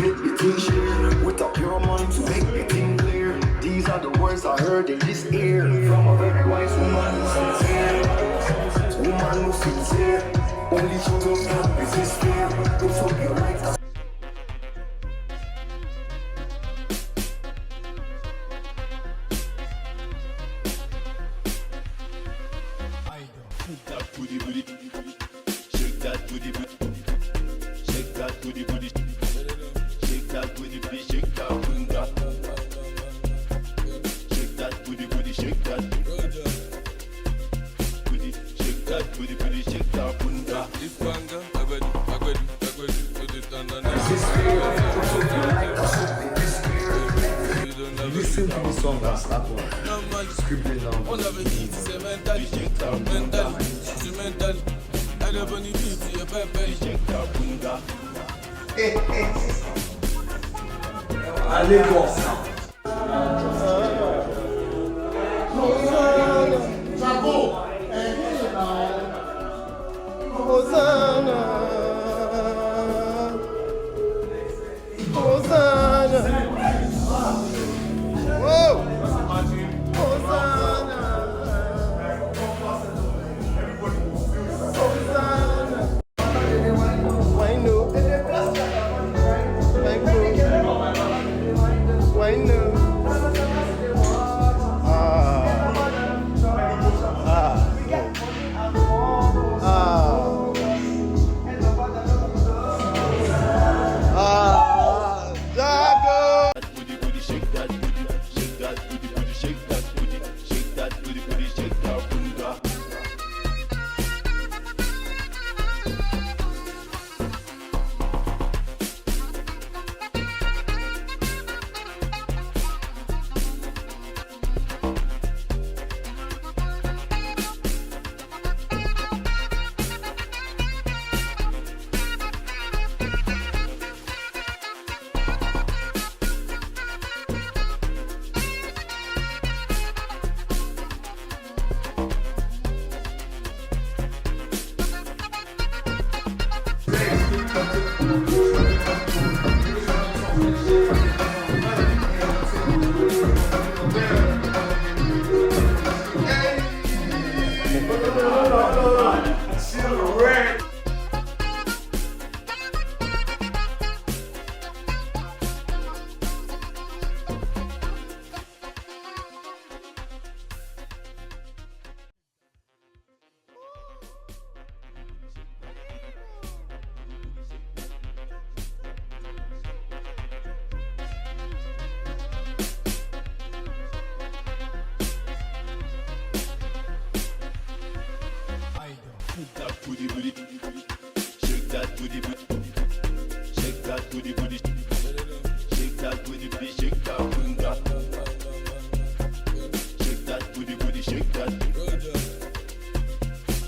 make the thing share. With a pure mind to make the thing clear. These are the words I heard in this ear. From a very wise woman who sincere. Woman who sincere. Only true love can resist fear. Don't fuck your life. Shake that booty, booty. Shake that booty, booty. Shake that booty, booty. Shake that booty, booty. Shake that bunda. Shake that booty, booty. Shake that booty. Shake that booty, booty. Shake that bunda. This banga, agwedu, put it on the Listen to the song and start one. Scribbling down. All of it is mentally, mentally, instrumentally. I don't want to beat your baby. Shake that bunda. Allez, bon. Shake that booty, booty. Shake that booty, booty. Shake that booty, booty. Shake that booty, booty. Shake that bunda. Shake that booty, booty. Shake that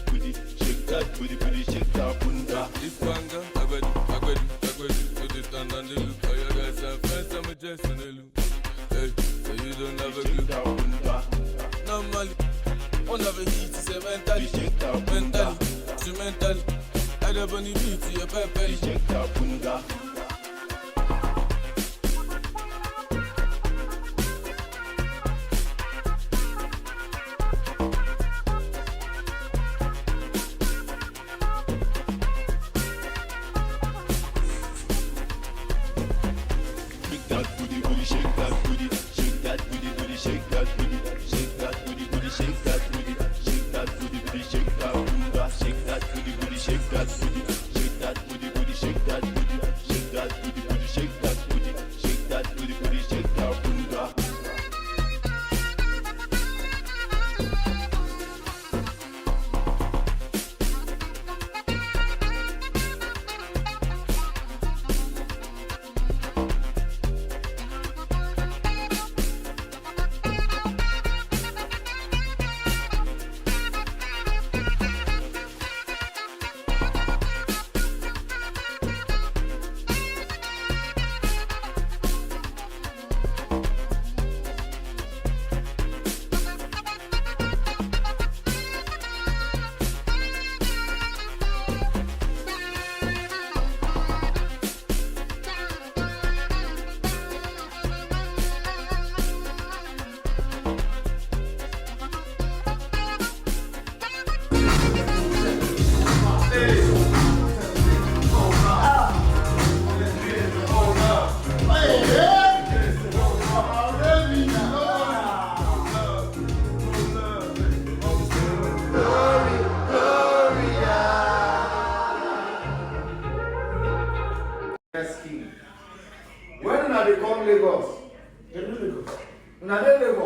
booty. Shake that booty, booty. Shake that bunda. This banga, agwedu, put it on the loop. All your guys are friends, I'm just on the loop. Hey, so you don't have a Shake clue. that bunda. Normally, all of it is mentally, Shake that bunda. mentally, instrumentally. I don't want to beat your baby. Shake that bunda. Shake that booty, booty, shake that booty, shake that booty, booty, shake that booty, shake that booty, booty, shake that booty, shake that booty, booty, shake that bunda, shake that booty, booty, shake that booty, shake that booty, booty, shake that booty, shake Lagos. They do Lagos. Una dey Lagos.